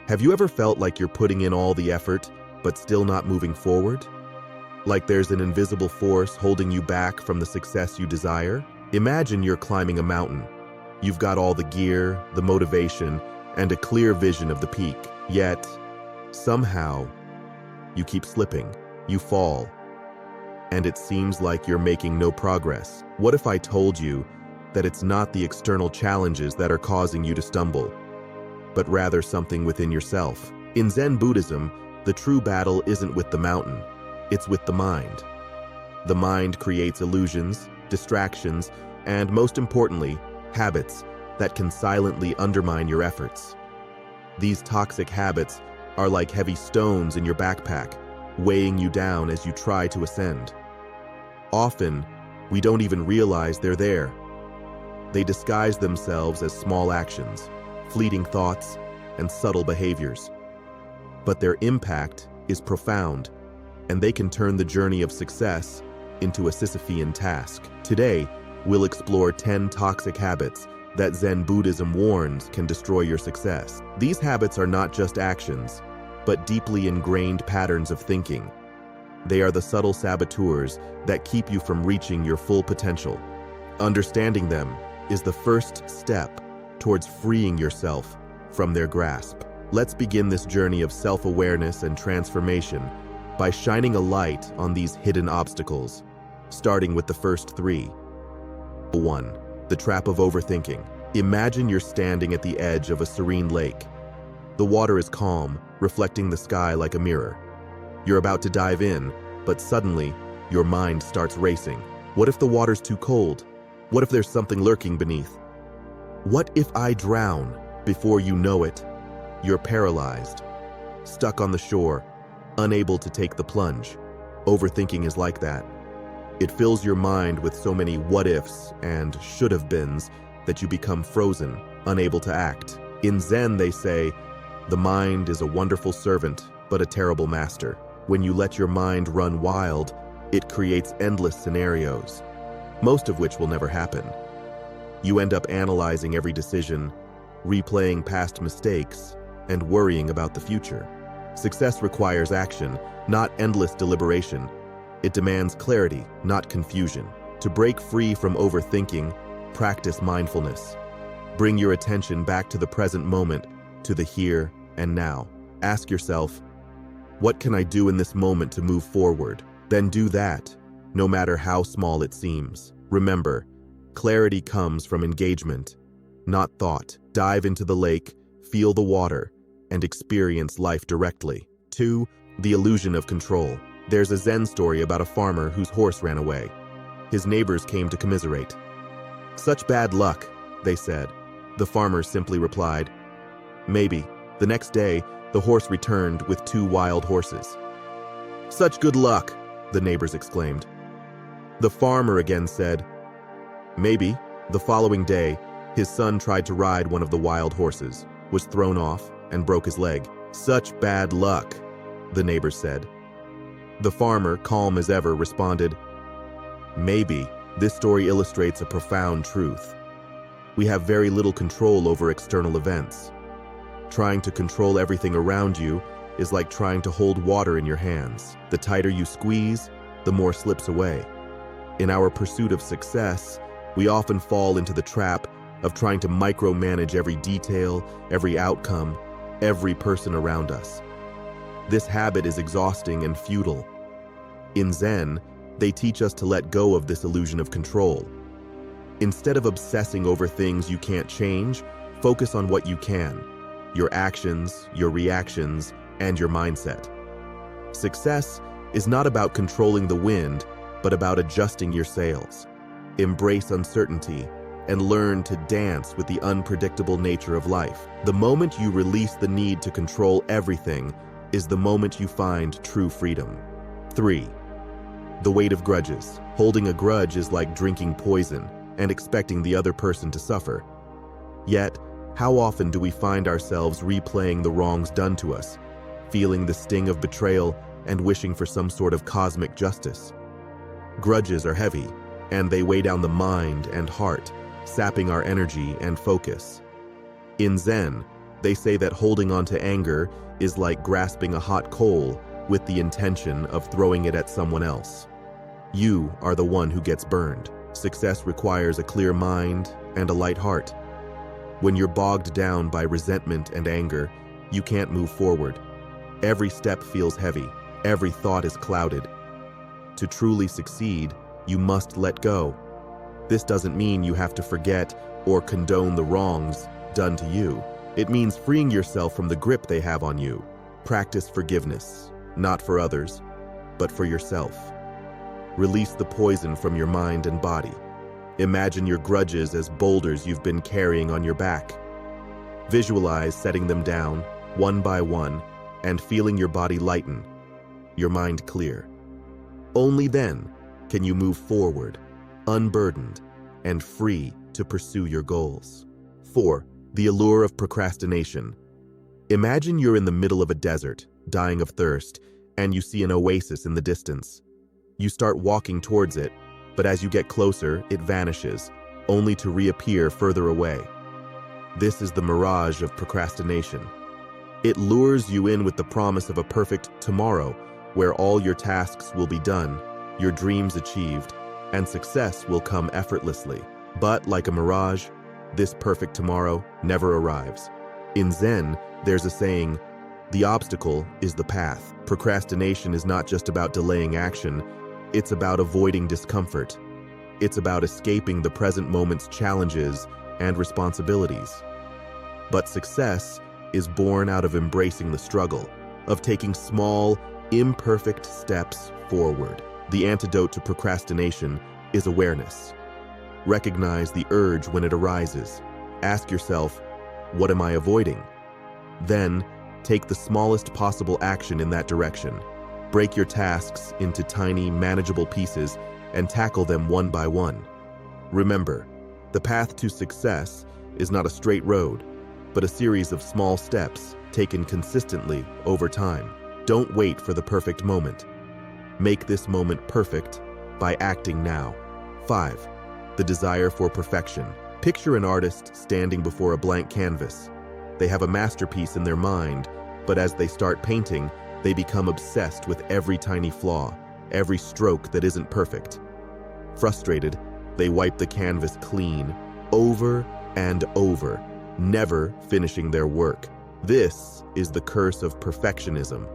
Have you ever felt like you're putting in all the effort, but still not moving forward? Like there's an invisible force holding you back from the success you desire? Imagine you're climbing a mountain. You've got all the gear, the motivation, and a clear vision of the peak. Yet, somehow, you keep slipping. You fall. And it seems like you're making no progress. What if I told you that it's not the external challenges that are causing you to stumble, but rather something within yourself? In Zen Buddhism, the true battle isn't with the mountain, it's with the mind. The mind creates illusions, distractions, and most importantly, habits that can silently undermine your efforts. These toxic habits are like heavy stones in your backpack, weighing you down as you try to ascend. Often, we don't even realize they're there. They disguise themselves as small actions, fleeting thoughts, and subtle behaviors. But their impact is profound, and they can turn the journey of success into a Sisyphean task. Today, we'll explore 10 toxic habits that Zen Buddhism warns can destroy your success. These habits are not just actions, but deeply ingrained patterns of thinking. They are the subtle saboteurs that keep you from reaching your full potential. Understanding them is the first step towards freeing yourself from their grasp. Let's begin this journey of self-awareness and transformation by shining a light on these hidden obstacles, starting with the first 3. 1. The trap of overthinking. Imagine you're standing at the edge of a serene lake. The water is calm, reflecting the sky like a mirror. You're about to dive in, but suddenly, your mind starts racing. What if the water's too cold? What if there's something lurking beneath? What if I drown? Before you know it, you're paralyzed, stuck on the shore, unable to take the plunge. Overthinking is like that. It fills your mind with so many what-ifs and should-have-beens that you become frozen, unable to act. In Zen, they say, the mind is a wonderful servant, but a terrible master. When you let your mind run wild, it creates endless scenarios, most of which will never happen. You end up analyzing every decision, replaying past mistakes, and worrying about the future. Success requires action, not endless deliberation. It demands clarity, not confusion. To break free from overthinking, practice mindfulness. Bring your attention back to the present moment, to the here and now. Ask yourself, what can I do in this moment to move forward? Then do that, no matter how small it seems. Remember, clarity comes from engagement, not thought. Dive into the lake, feel the water, and experience life directly. 2. The illusion of control. There's a Zen story about a farmer whose horse ran away. His neighbors came to commiserate. "Such bad luck," they said. The farmer simply replied, "Maybe." The next day, the horse returned with 2 wild horses. "Such good luck," the neighbors exclaimed. The farmer again said, "Maybe." The following day, his son tried to ride one of the wild horses, was thrown off, and broke his leg. "Such bad luck," the neighbors said. The farmer, calm as ever, responded, "Maybe." This story illustrates a profound truth. We have very little control over external events. Trying to control everything around you is like trying to hold water in your hands. The tighter you squeeze, the more slips away. In our pursuit of success, we often fall into the trap of trying to micromanage every detail, every outcome, every person around us. This habit is exhausting and futile. In Zen, they teach us to let go of this illusion of control. Instead of obsessing over things you can't change, focus on what you can: your actions, your reactions, and your mindset. Success is not about controlling the wind, but about adjusting your sails. Embrace uncertainty and learn to dance with the unpredictable nature of life. The moment you release the need to control everything is the moment you find true freedom. 3. The weight of grudges. Holding a grudge is like drinking poison and expecting the other person to suffer. Yet, how often do we find ourselves replaying the wrongs done to us, feeling the sting of betrayal and wishing for some sort of cosmic justice? Grudges are heavy, and they weigh down the mind and heart, sapping our energy and focus. In Zen, They say that holding on to anger is like grasping a hot coal with the intention of throwing it at someone else. You are the one who gets burned. Success requires a clear mind and a light heart. When you're bogged down by resentment and anger, you can't move forward. Every step feels heavy. Every thought is clouded. To truly succeed, you must let go. This doesn't mean you have to forget or condone the wrongs done to you. It means freeing yourself from the grip they have on you. Practice forgiveness, not for others, but for yourself. Release the poison from your mind and body. Imagine your grudges as boulders you've been carrying on your back. Visualize setting them down, one by one, and feeling your body lighten, your mind clear. Only then can you move forward, unburdened, and free to pursue your goals. 4. The allure of procrastination. Imagine you're in the middle of a desert, dying of thirst, and you see an oasis in the distance. You start walking towards it, but as you get closer, it vanishes, only to reappear further away. This is the mirage of procrastination. It lures you in with the promise of a perfect tomorrow, where all your tasks will be done, your dreams achieved, and success will come effortlessly. But like a mirage, this perfect tomorrow never arrives. In Zen, there's a saying, "The obstacle is the path." Procrastination is not just about delaying action, it's about avoiding discomfort. It's about escaping the present moment's challenges and responsibilities. But success is born out of embracing the struggle, of taking small, imperfect steps forward. The antidote to procrastination is awareness. Recognize the urge when it arises. Ask yourself, what am I avoiding? Then, take the smallest possible action in that direction. Break your tasks into tiny, manageable pieces and tackle them one by one. Remember, the path to success is not a straight road, but a series of small steps taken consistently over time. Don't wait for the perfect moment. Make this moment perfect by acting now. 5. The desire for perfection. Picture an artist standing before a blank canvas. They have a masterpiece in their mind, but as they start painting, they become obsessed with every tiny flaw, every stroke that isn't perfect. Frustrated, they wipe the canvas clean, over and over, never finishing their work. This is the curse of perfectionism.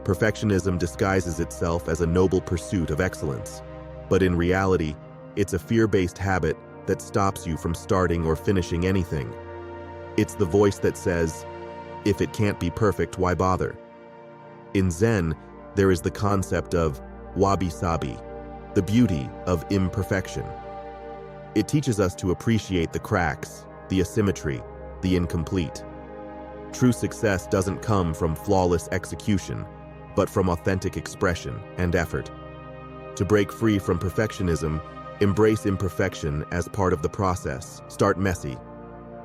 Perfectionism disguises itself as a noble pursuit of excellence, but in reality, it's a fear-based habit that stops you from starting or finishing anything. It's the voice that says, if it can't be perfect, why bother? In Zen, there is the concept of wabi-sabi, the beauty of imperfection. It teaches us to appreciate the cracks, the asymmetry, the incomplete. True success doesn't come from flawless execution, but from authentic expression and effort. To break free from perfectionism, embrace imperfection as part of the process. Start messy.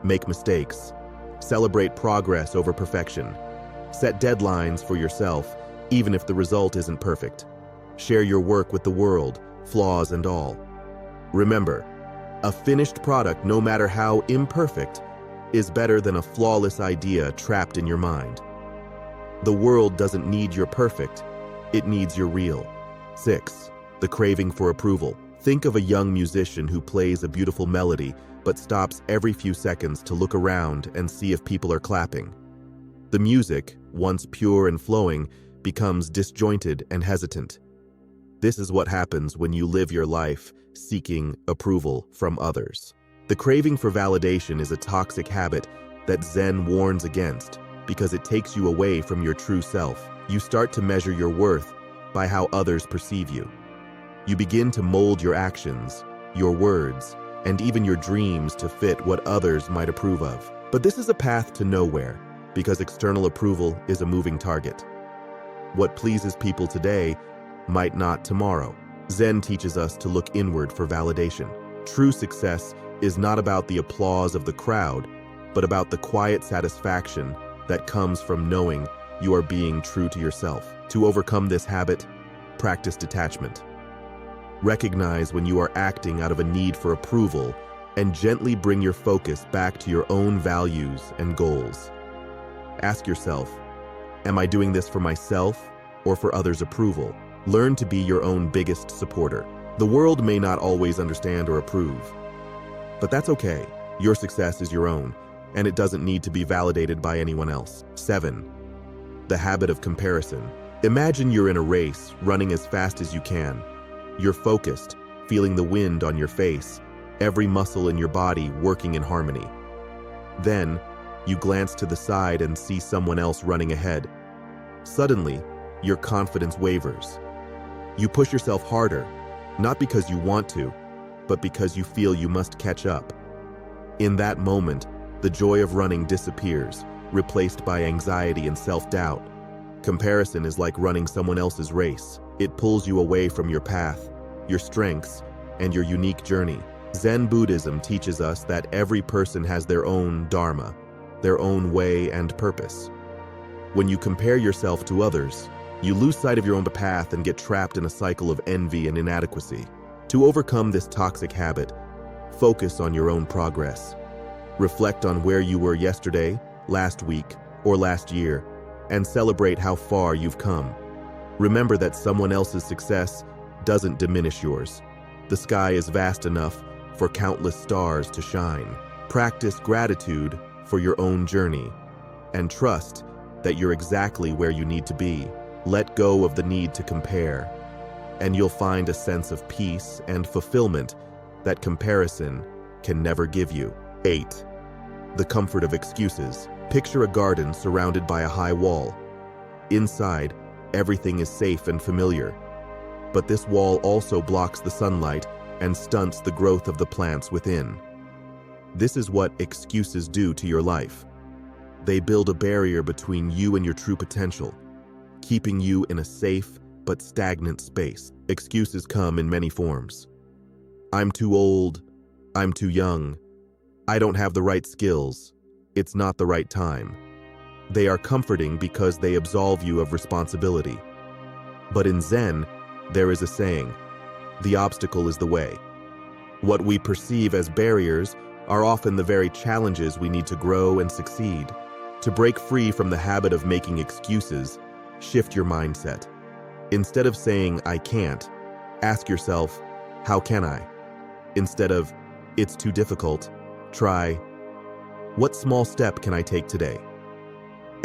Make mistakes. Celebrate progress over perfection. Set deadlines for yourself, even if the result isn't perfect. Share your work with the world, flaws and all. Remember, a finished product, no matter how imperfect, is better than a flawless idea trapped in your mind. The world doesn't need your perfect, it needs your real. 6. The craving for approval. Think of a young musician who plays a beautiful melody but stops every few seconds to look around and see if people are clapping. The music, once pure and flowing, becomes disjointed and hesitant. This is what happens when you live your life seeking approval from others. The craving for validation is a toxic habit that Zen warns against because it takes you away from your true self. You start to measure your worth by how others perceive you. You begin to mold your actions, your words, and even your dreams to fit what others might approve of. But this is a path to nowhere, because external approval is a moving target. What pleases people today might not tomorrow. Zen teaches us to look inward for validation. True success is not about the applause of the crowd, but about the quiet satisfaction that comes from knowing you are being true to yourself. To overcome this habit, practice detachment. Recognize when you are acting out of a need for approval and gently bring your focus back to your own values and goals. Ask yourself, am I doing this for myself or for others' approval? Learn to be your own biggest supporter. The world may not always understand or approve, but that's okay. Your success is your own, and it doesn't need to be validated by anyone else. 7. The habit of comparison. Imagine you're in a race, running as fast as you can. You're focused, feeling the wind on your face, every muscle in your body working in harmony. Then, you glance to the side and see someone else running ahead. Suddenly, your confidence wavers. You push yourself harder, not because you want to, but because you feel you must catch up. In that moment, the joy of running disappears, replaced by anxiety and self-doubt. Comparison is like running someone else's race. It pulls you away from your path, your strengths, and your unique journey. Zen Buddhism teaches us that every person has their own dharma, their own way and purpose. When you compare yourself to others, you lose sight of your own path and get trapped in a cycle of envy and inadequacy. To overcome this toxic habit, focus on your own progress. Reflect on where you were yesterday, last week, or last year, and celebrate how far you've come. Remember that someone else's success doesn't diminish yours. The sky is vast enough for countless stars to shine. Practice gratitude for your own journey, and trust that you're exactly where you need to be. Let go of the need to compare, and you'll find a sense of peace and fulfillment that comparison can never give you. 8. The comfort of excuses. Picture a garden surrounded by a high wall. Inside, everything is safe and familiar. But this wall also blocks the sunlight and stunts the growth of the plants within. This is what excuses do to your life. They build a barrier between you and your true potential, keeping you in a safe but stagnant space. Excuses come in many forms. I'm too old. I'm too young. I don't have the right skills. It's not the right time. They are comforting because they absolve you of responsibility. But in Zen, there is a saying, the obstacle is the way. What we perceive as barriers are often the very challenges we need to grow and succeed. To break free from the habit of making excuses, shift your mindset. Instead of saying, I can't, ask yourself, how can I? Instead of, it's too difficult, try, what small step can I take today?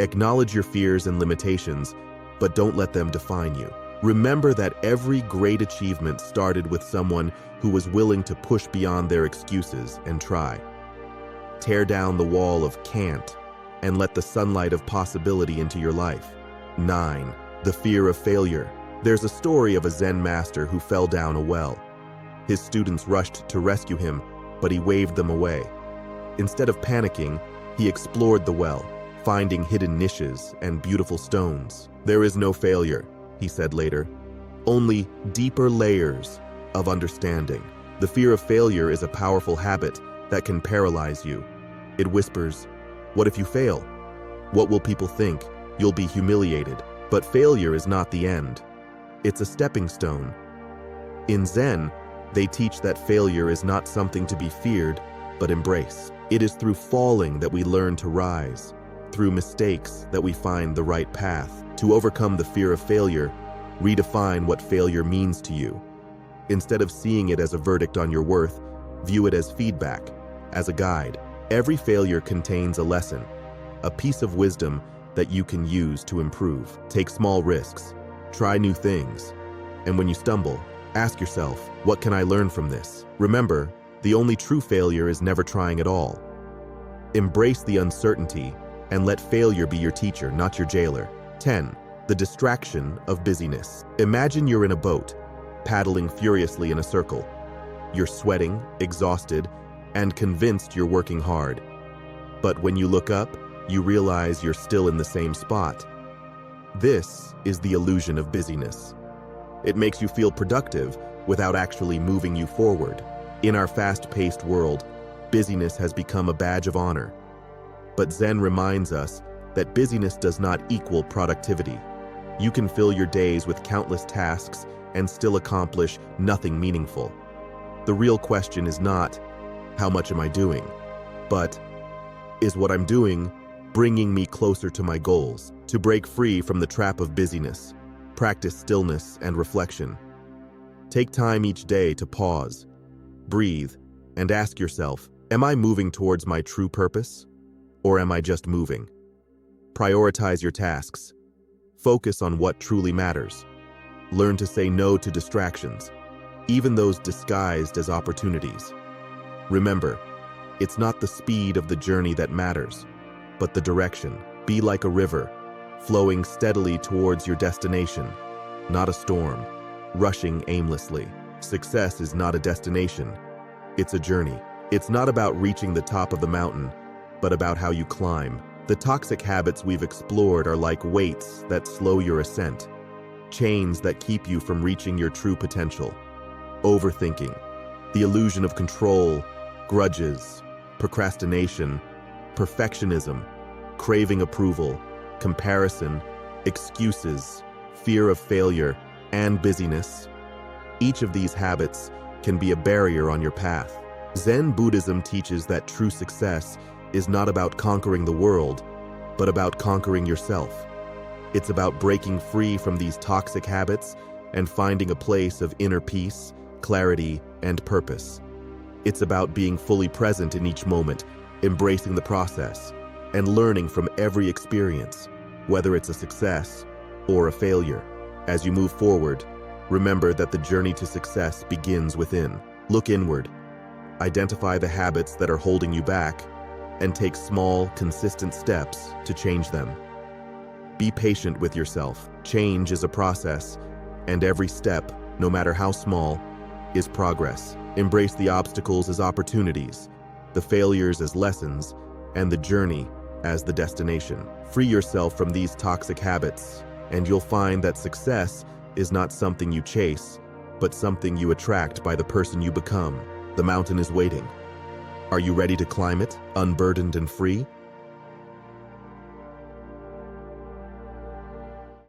Acknowledge your fears and limitations, but don't let them define you. Remember that every great achievement started with someone who was willing to push beyond their excuses and try. Tear down the wall of can't and let the sunlight of possibility into your life. 9. The fear of failure. There's a story of a Zen master who fell down a well. His students rushed to rescue him, but he waved them away. Instead of panicking, he explored the well, finding hidden niches and beautiful stones. There is no failure, he said later, only deeper layers of understanding. The fear of failure is a powerful habit that can paralyze you. It whispers, what if you fail? What will people think? You'll be humiliated. But failure is not the end. It's a stepping stone. In Zen, they teach that failure is not something to be feared, but embraced. It is through falling that we learn to rise, through mistakes that we find the right path. To overcome the fear of failure, redefine what failure means to you. Instead of seeing it as a verdict on your worth, view it as feedback, as a guide. Every failure contains a lesson, a piece of wisdom that you can use to improve. Take small risks, try new things, and when you stumble, ask yourself, what can I learn from this? Remember, the only true failure is never trying at all. Embrace the uncertainty and let failure be your teacher, not your jailer. 10. The distraction of busyness. Imagine you're in a boat, paddling furiously in a circle. You're sweating, exhausted, and convinced you're working hard. But when you look up, you realize you're still in the same spot. This is the illusion of busyness. It makes you feel productive without actually moving you forward. In our fast-paced world, busyness has become a badge of honor. But Zen reminds us that busyness does not equal productivity. You can fill your days with countless tasks and still accomplish nothing meaningful. The real question is not, how much am I doing? But, is what I'm doing bringing me closer to my goals. To break free from the trap of busyness, practice stillness and reflection. Take time each day to pause, breathe, and ask yourself, am I moving towards my true purpose, or am I just moving? Prioritize your tasks. Focus on what truly matters. Learn to say no to distractions, even those disguised as opportunities. Remember, it's not the speed of the journey that matters, but the direction. Be like a river, flowing steadily towards your destination, not a storm, rushing aimlessly. Success is not a destination, it's a journey. It's not about reaching the top of the mountain, but about how you climb. The toxic habits we've explored are like weights that slow your ascent, chains that keep you from reaching your true potential. Overthinking, the illusion of control, grudges, procrastination, perfectionism, craving approval, comparison, excuses, fear of failure, and busyness. Each of these habits can be a barrier on your path. Zen Buddhism teaches that true success is not about conquering the world, but about conquering yourself. It's about breaking free from these toxic habits and finding a place of inner peace, clarity, and purpose. It's about being fully present in each moment, embracing the process, and learning from every experience, whether it's a success or a failure. As you move forward, remember that the journey to success begins within. Look inward, identify the habits that are holding you back, and take small, consistent steps to change them. Be patient with yourself. Change is a process, and every step, no matter how small, is progress. Embrace the obstacles as opportunities, the failures as lessons, and the journey as the destination. Free yourself from these toxic habits, and you'll find that success is not something you chase, but something you attract by the person you become. The mountain is waiting. Are you ready to climb it, unburdened and free?